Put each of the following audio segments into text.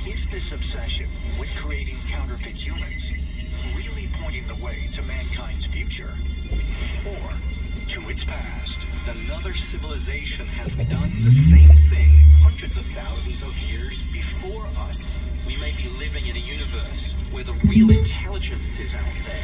Is this obsession with creating counterfeit humans really pointing the way to mankind's future? Or to its past? Another civilization has done the same thing hundreds of thousands of years before us. We may be living in a universe where the real intelligence is out there.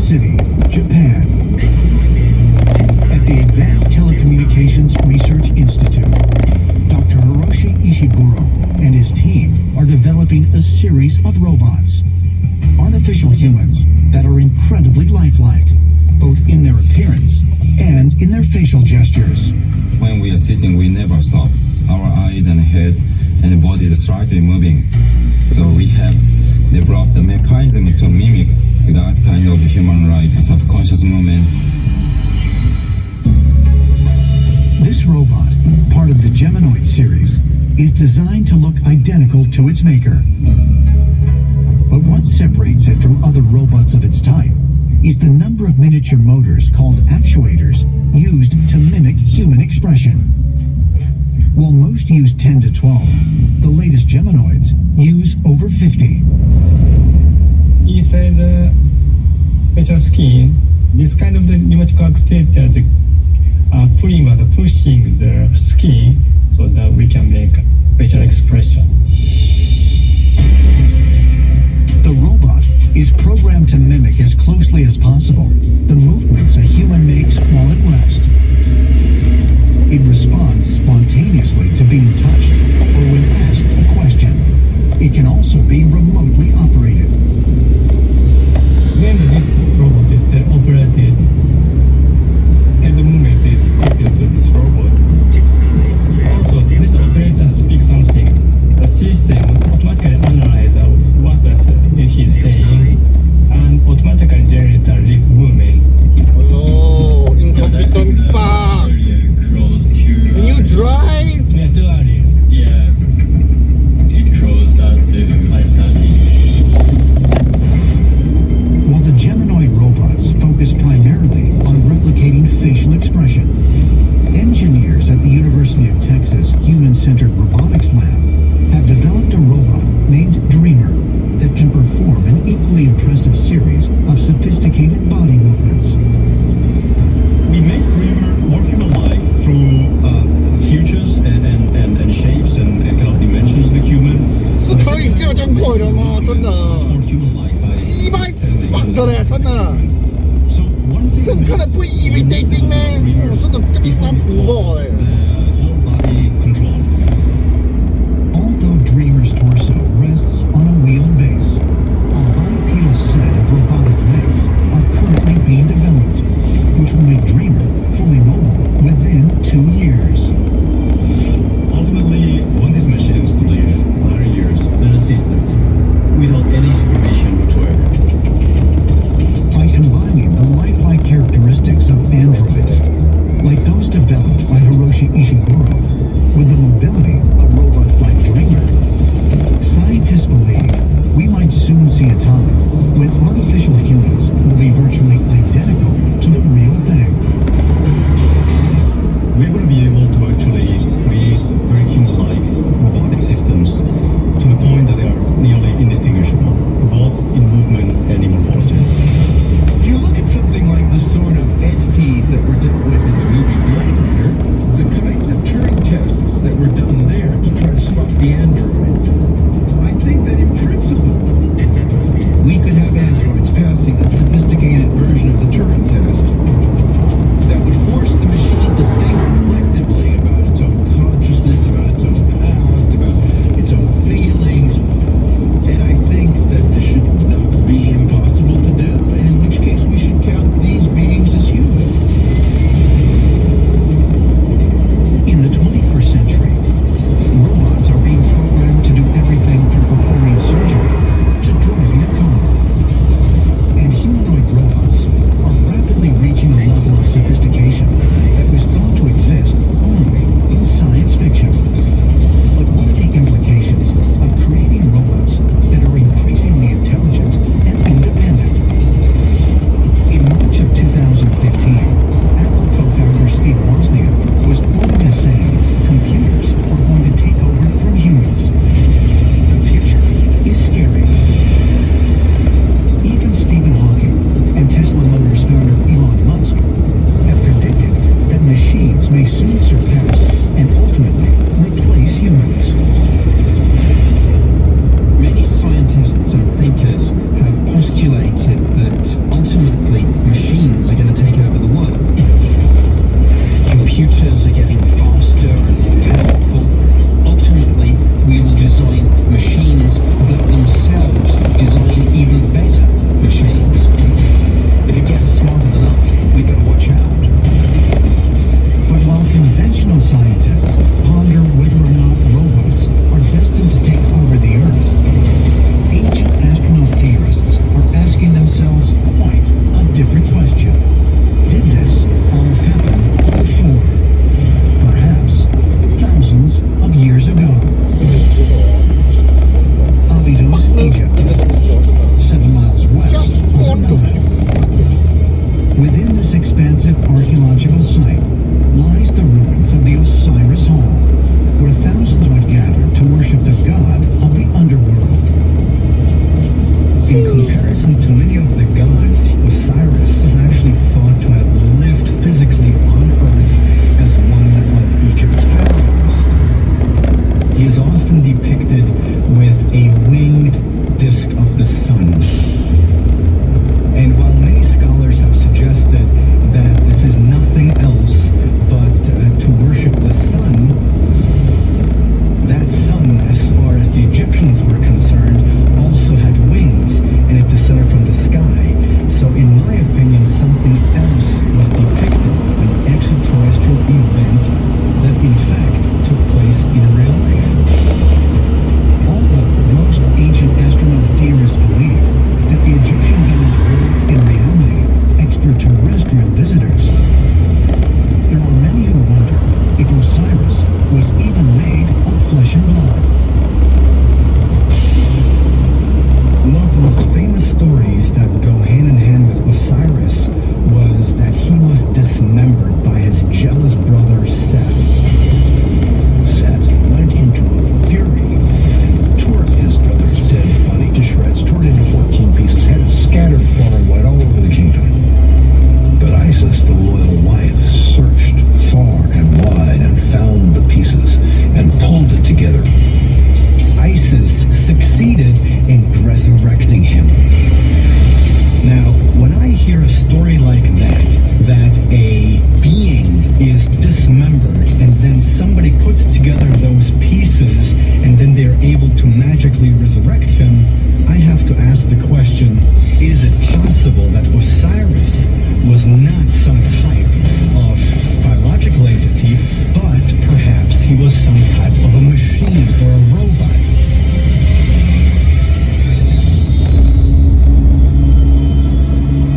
City, Japan. At the Advanced Telecommunications Research Institute, Dr. Hiroshi Ishiguro and his team are developing a series of robots, artificial humans that are incredibly lifelike, both in their appearance and in their facial gestures. When we are sitting, we never stop. Our eyes and head and body is slightly moving. So we have developed a mechanism to mimic that kind of human-like subconscious movement. This robot, part of the Geminoid series, is designed to look identical to its maker. But what separates it from other robots of its type is the number of miniature motors called actuators used to mimic human expression. While most use 10 to 12, the latest Geminoids use over 50. Inside the facial skin, this kind of the pneumatic actuator pulling or pushing the skin so that we can make facial expression. The robot is programmed to mimic as closely as possible the movements a human makes while at rest. It responds spontaneously to being touched or when asked a question. It can also be remotely operated. When this robot is operated, and the movement is equal to this robot. Also, this operator speaks something. The system automatically analyzes what he's saying and automatically generates a lip movement. Hello, incompetent fuck! Can you drive? Yeah, too early. Yeah, it closed at 5:30. While the Geminoid robots focus primarily on replicating facial expression, engineers at the University of Texas Human-Centered Robotics Lab have developed a robot named Dreamer that can perform an equally impressive series of sophisticated body movements. We make Dreamer more human-like through features and shapes and kind of dimensions of the human. 是可以这样快的吗？真的， More human-like. 西麦反的嘞，真的， So one thing 这样看了不会 irritating 吗？我真的跟你拿谱报哎。 whole body control. Although Dreamer's torso rests on a wheeled base, a bipedal set of robotic legs are currently being developed, which will make Dreamer fully mobile within 2 years. Ultimately, we want these machines to live 100 years unassisted, without any supervision whatsoever. By combining the lifelike characteristics of androids, like those developed by Hiroshi Ishiguro, with the mobility of robots like Dreamer, scientists believe we might soon see a time when artificial humans will be virtually identical to the real thing. We're going to be able to actually create very human-like robotic systems to the point that they are nearly indistinguishable, both in movement and in morphology. If you look at something like the sort of entities that were dealt with in the movie Blade Runner, the kinds of Turing tests that were done there to try to swap the androids, I he is often depicted with a winged disk of the sun. And while many scholars have suggested that this is nothing else but to worship the sun, that sun, as far as the Egyptians were concerned, also had wings, and it descended from the sky. So in my opinion, something else was depicted, an extraterrestrial event that in fact took place in real life. Although most ancient astronaut theorists believe that the Egyptian gods were, in reality, extraterrestrial visitors, there are many who wonder if Osiris was even made of flesh and blood. One of the most famous stories that go hand in hand with Osiris was that he was dismembered by his jealous brother Seth. Seth went into a fury and tore his brother's dead body to shreds, tore it into 14 pieces, had it scattered far and wide all over the kingdom. But Isis, the loyal wife, searched far and wide and found the pieces and pulled it together. Isis succeeded in resurrecting him. Now, when I hear a story like that a being is dismembered and then somebody puts together those pieces and then they're able to magically resurrect him, I have to ask the question, is it possible that Osiris was not some type of biological entity, but perhaps he was some type of a machine or a robot?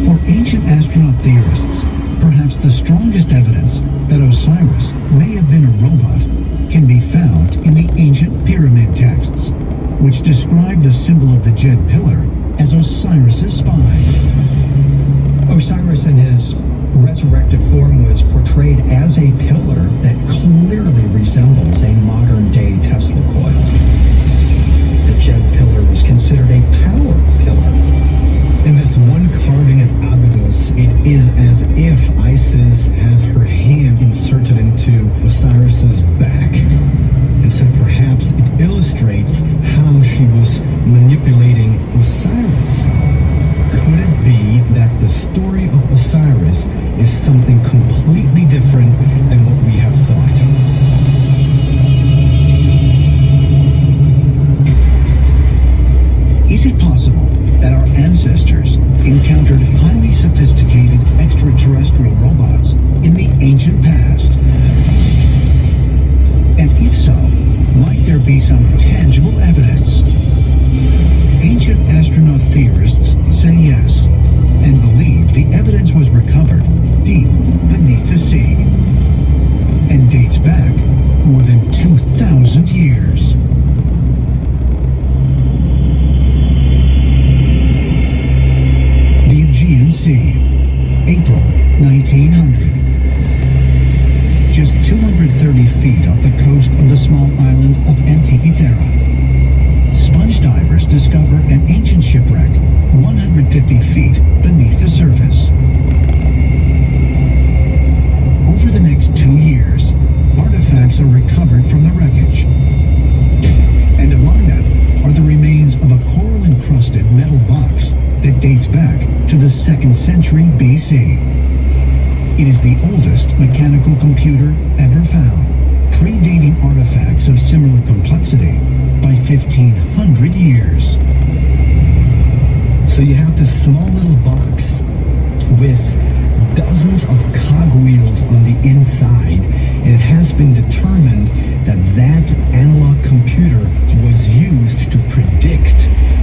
For ancient astronaut theorists, perhaps the strongest evidence that Osiris may have been a robot can be found in the ancient pyramid texts, which describe the symbol of the Djed pillar as Osiris's spine. Osiris in his resurrected form was portrayed as a pillar that clearly resembles a modern-day Tesla coil. The Djed pillar was considered a power pillar. In this one carving at Abydos, it is as if Isis has her hand inserted into Osiris's back. And so perhaps it illustrates how she was manipulating Osiris. Could it be that the story of Osiris is something completely different than what we have thought? Is it possible that our ancestors encountered highly sophisticated extraterrestrial robots in the ancient past? And if so, might there be some tangible evidence? Ancient astronaut theorists say yes, and believe the evidence was recovered deep beneath the sea, and dates back more than 2,000 years. The Aegean Sea, April 1900. Just 230 feet off the coast of the small island of Antikythera, sponge divers discover an ancient shipwreck 150 feet beneath the surface. Over the next 2 years, artifacts are recovered from the wreckage. And among them are the remains of a coral-encrusted metal box that dates back to the 2nd century BC. It is the oldest mechanical computer ever found, predating artifacts of similar complexity by 1,500 years. So you have this small little box with dozens of cogwheels on the inside, and it has been determined that that analog computer was used to predict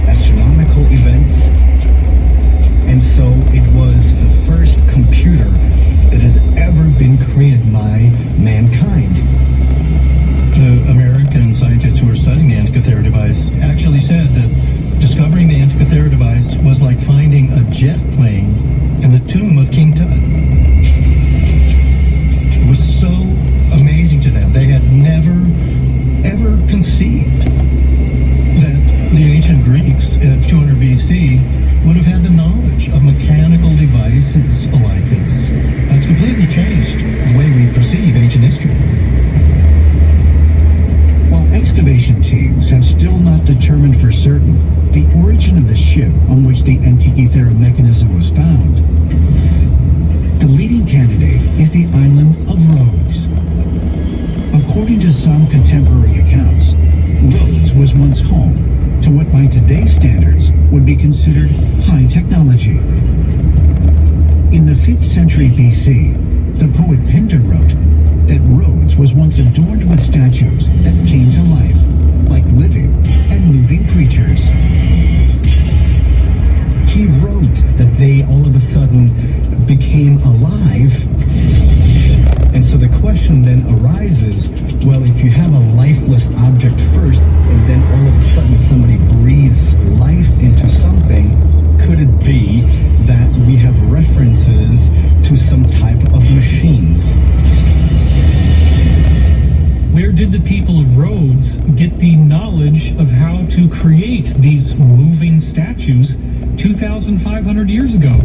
astronomical events, and so it was the first computer that has ever been created by mankind. The American scientists who were studying the Antikythera device actually said that discovering the Antikythera device was like finding a determined for certain the origin of the ship on which the Antikythera mechanism was found. The leading candidate is the island of Rhodes. According to some contemporary accounts, Rhodes was once home to what by today's standards would be considered high technology. In the 5th century BC, the poet Pindar wrote that Rhodes was once adorned with statues that came to life, like living and moving creatures. He wrote that they all of a sudden became alive. And so the question then arises, well, if you have a lifeless object first, and then all of a sudden somebody breathes life into something, could it be that we have references to some type of machines? Where did the people of Rhodes get the knowledge of how to create these moving statues 2,500 years ago?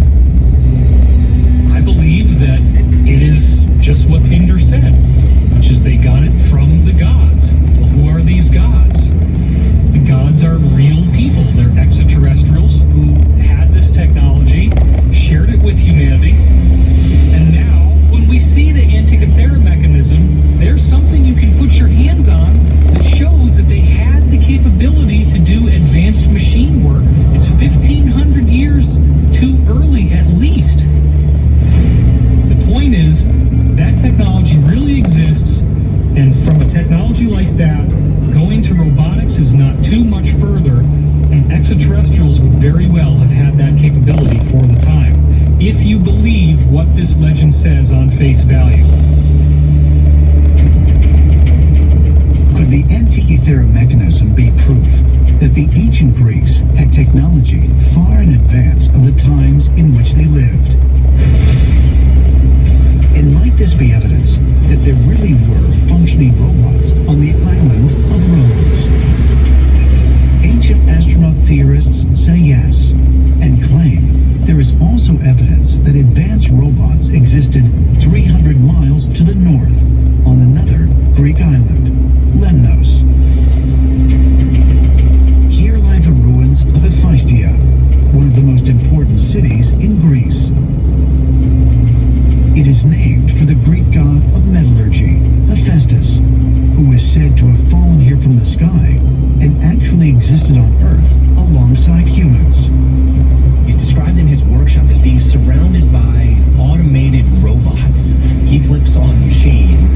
I believe that it is just what Pindar said, which is they got it from the gods. Well, who are these gods? The gods are real people. They're extraterrestrials who had this technology, shared it with humanity, and now when we see the Antikythera mechanism, there's something you can put your hands on that shows that they had the capability to do advanced machine work. It's 1,500 years too early at least. The point is, that technology really exists, and from a technology like that, going to robotics is not too much further, and extraterrestrials would very well have had that capability for the time, if you believe what this legend says on face value. Could the Antikythera mechanism be proof that the ancient Greeks had technology far in advance of the times in which they lived? And might this be evidence that there really were functioning robots on the island of Rhodes? Ancient astronaut theorists say yes, and claim there is also evidence that advanced robots existed 300 miles to the north on another Greek island, Lemnos. Here lie the ruins of Hephaestia, one of the most important cities in Greece. It is named for the Greek god of metallurgy, Hephaestus, who is said to have fallen here from the sky and actually existed on Earth alongside humans. He's described in his workshop as being surrounded by automated robots. He flips on machines,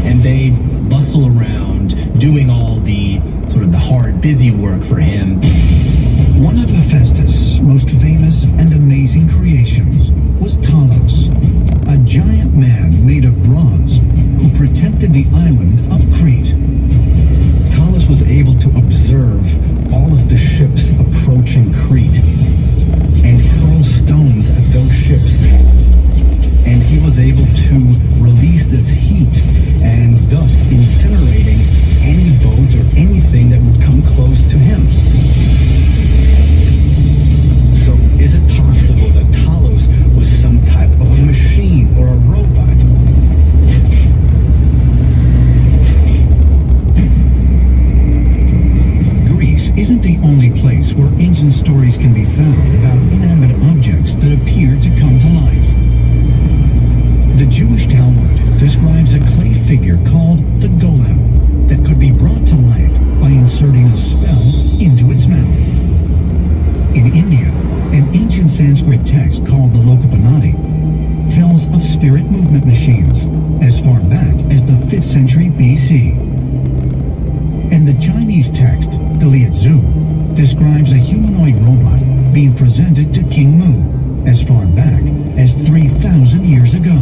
and they bustle around doing all the sort of the hard, busy work for him. One of Hephaestus' most famous and amazing creations was Talos, a giant man made of bronze who protected the island of Crete. Talos was able to observe all of the ships approaching Crete and hurl stones at those ships. And he was able to release this heat and thus incinerating any boat or anything that would come close to him. So is it possible that Talos was some type of a machine or a robot? Greece isn't the only place where ancient stories can be found about inanimate objects that appear to come to life. The Jewish Talmud describes a clay figure called the golem that could be brought to life by inserting a spell into its mouth. In India, an ancient Sanskrit text called the Lokapanati tells of spirit movement machines as far back as the 5th century BC. And the Chinese text, the Liezhu, describes a humanoid robot being presented to King Mu as far back as 3,000 years ago.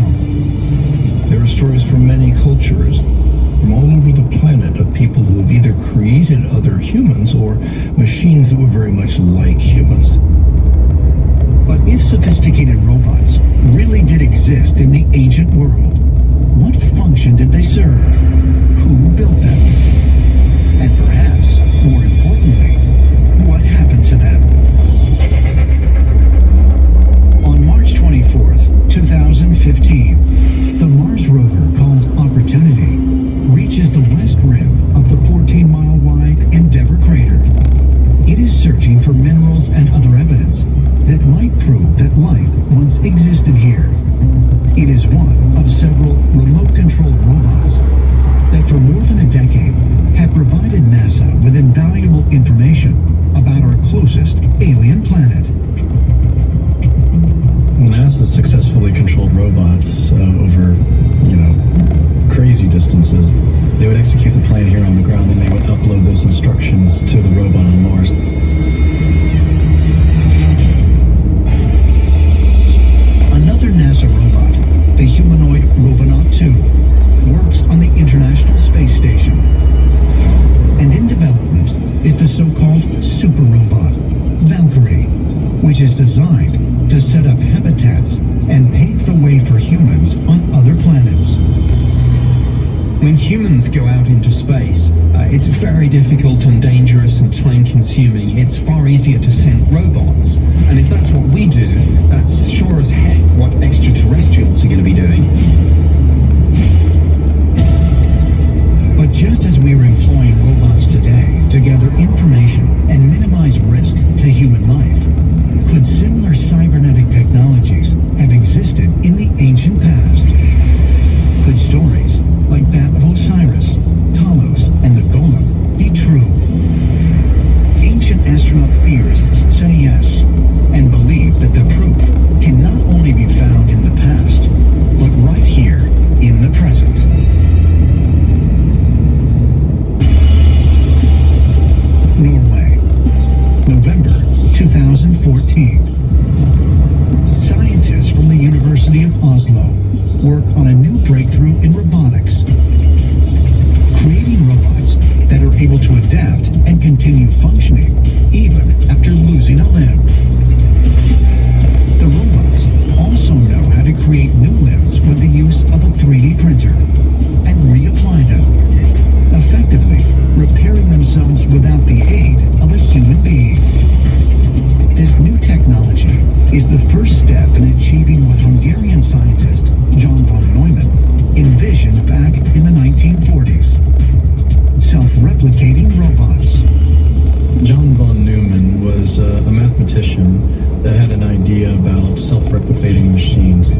There are stories from many cultures, from all over the planet, of people who have either created other humans or machines that were very much like humans. But if sophisticated robots really did exist in the ancient world, what function did they serve? Who built them? And perhaps, more importantly, what happened to them? On March 24th, 2015, the Mars rover called Opportunity reaches the west rim of the 14-mile wide Endeavour crater. is the so-called super robot, Valkyrie, which is designed to set up habitats and pave the way for humans on other planets. When humans go out into space, it's very difficult and dangerous and time-consuming. It's far easier to send robots. And if that's what we do, that's sure as heck what extraterrestrials are going to be doing. But just as we are employing robots today to gather information and minimize risk to human life, could similar cybernetic technologies have existed in the ancient past? Could stories like that of Osiris, Talos, and the Golem be true? Ancient astronaut theorists say yes, and believe that the proof can not only be found in the past, but right here in the present. Norway, November 2014. Scientists from the University of Oslo work on a new breakthrough in robotics, creating robots that are able to adapt and continue functioning even after losing a limb. The robots also know how to create new limbs with the use of a 3D printer and reapply them, effectively repairing themselves without the aid of a human being. This new technology is the first step in achieving what Hungarian scientist John von Neumann envisioned back in the 1940s. Self-replicating robots. John von Neumann was a mathematician that had an idea about self-replicating machines,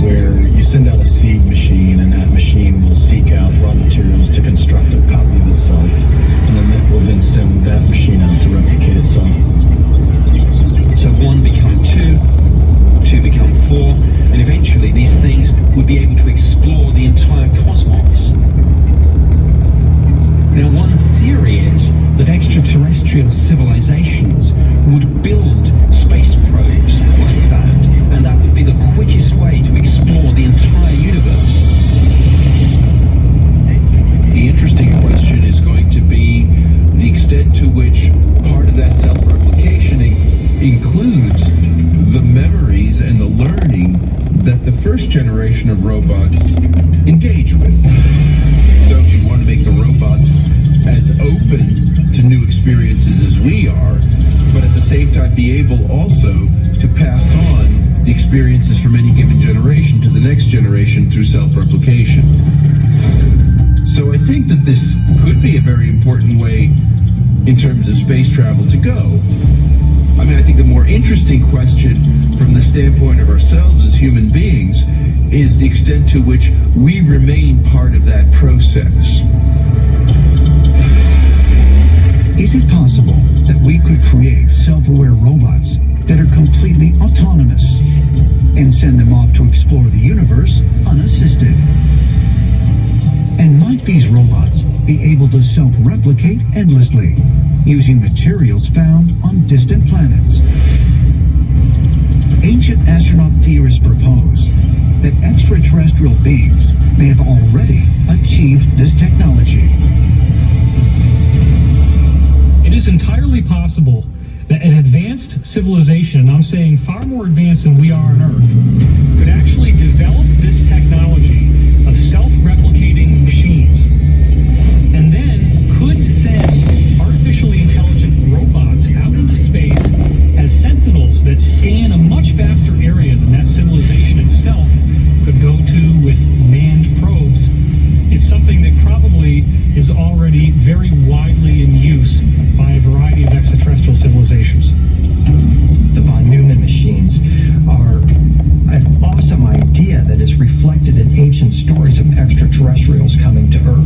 where you send out a seed machine and that machine will seek out raw materials to construct a copy of itself, and then that will then send that machine out to replicate itself. So 1 become 2, 2 become 4, and eventually these things would be able to explore the entire cosmos. Now, one theory is that extraterrestrial civilizations would build space probes like that, and that would be the quickest way to explore the entire universe. The interesting question is going to be the extent to which part of that self-replication includes the memories and the learning that the first generation of robots engage with. So if you want to make the robots as open to new experiences as we are, but at the same time be able also to pass on the experiences from any given generation to the next generation through self-replication. So I think that this could be a very important way in terms of space travel to go. I mean, I think the more interesting question from the standpoint of ourselves as human beings is the extent to which we remain part of that process. Is it possible that we could create self-aware robots that are completely autonomous and send them off to explore the universe unassisted? And might these robots be able to self-replicate endlessly, using materials found on distant planets? Ancient astronaut theorists propose that extraterrestrial beings may have already achieved this technology. It is entirely possible that an advanced civilization, and I'm saying far more advanced than we are on Earth, could actually develop this technology of self-replicating machines, and then could send artificially intelligent robots out into space as sentinels that scan a much vaster area than that civilization itself could go to with manned probes. It's something that probably is already very widely in use by a variety of extraterrestrial civilizations. The von Neumann machines are an awesome idea that is reflected in ancient stories of extraterrestrials coming to Earth.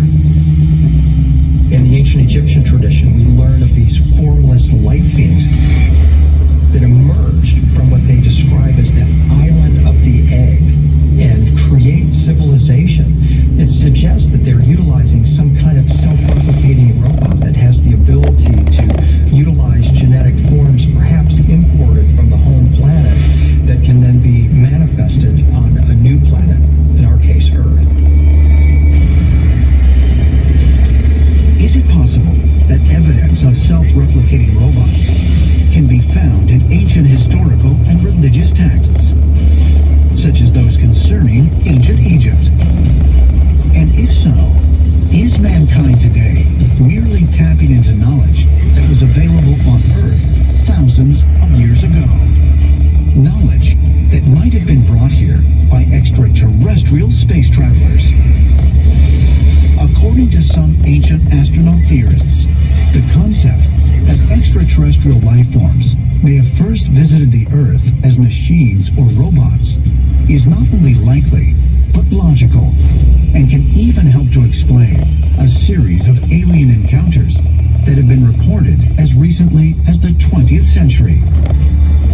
scientists, the concept that extraterrestrial life forms may have first visited the Earth as machines or robots is not only likely, but logical, and can even help to explain a series of alien encounters that have been reported as recently as the 20th century.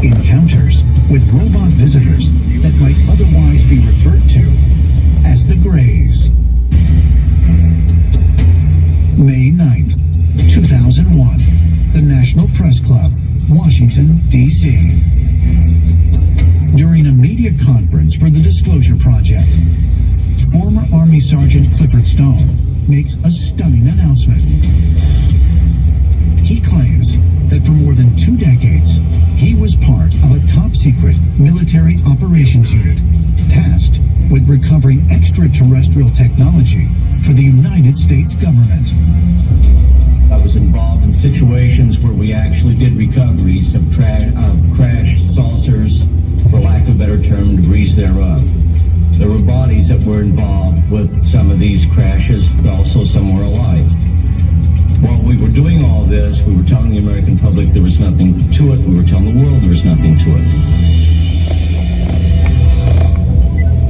Encounters with robot visitors that might otherwise be referred to as the Greys. May 9th, 2001, the National Press Club, Washington, D.C. During a media conference for the Disclosure Project, former Army Sergeant Clifford Stone makes a stunning announcement. He claims that for more than 2 decades, he was part of a top-secret military operations unit tasked with recovering extraterrestrial technology for the United States government. I was involved in situations where we actually did recoveries of crashed saucers, for lack of a better term, debris thereof. There were bodies that were involved with some of these crashes, also some were alive. While we were doing all this, we were telling the American public there was nothing to it. We were telling the world there was nothing to it.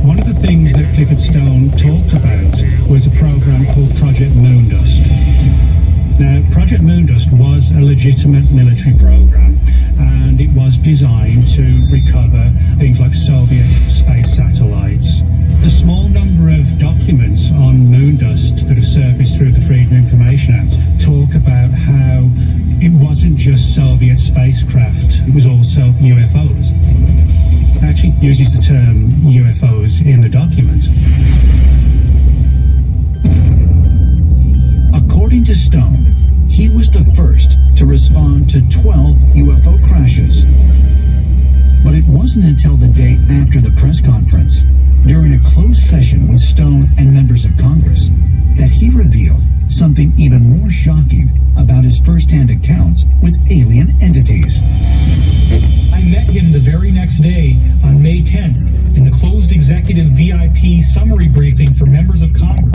One of the things that Clifford Stone talked about was a program called Project Moondust. Now, Project Moondust was a legitimate military program, and it was designed to recover things like Soviet space satellites. The small number of documents on Moondust that have surfaced through the Freedom of Information Act talk about how it wasn't just Soviet spacecraft, it was also UFOs. It actually uses the term UFOs in the document. According to Stone, he was the first to respond to 12 UFO crashes. But it wasn't until the day after the press conference, during a closed session with Stone and members of Congress, that he revealed something even more shocking about his first-hand accounts with alien entities. I met him the very next day on May 10th in the closed executive VIP summary briefing for members of Congress.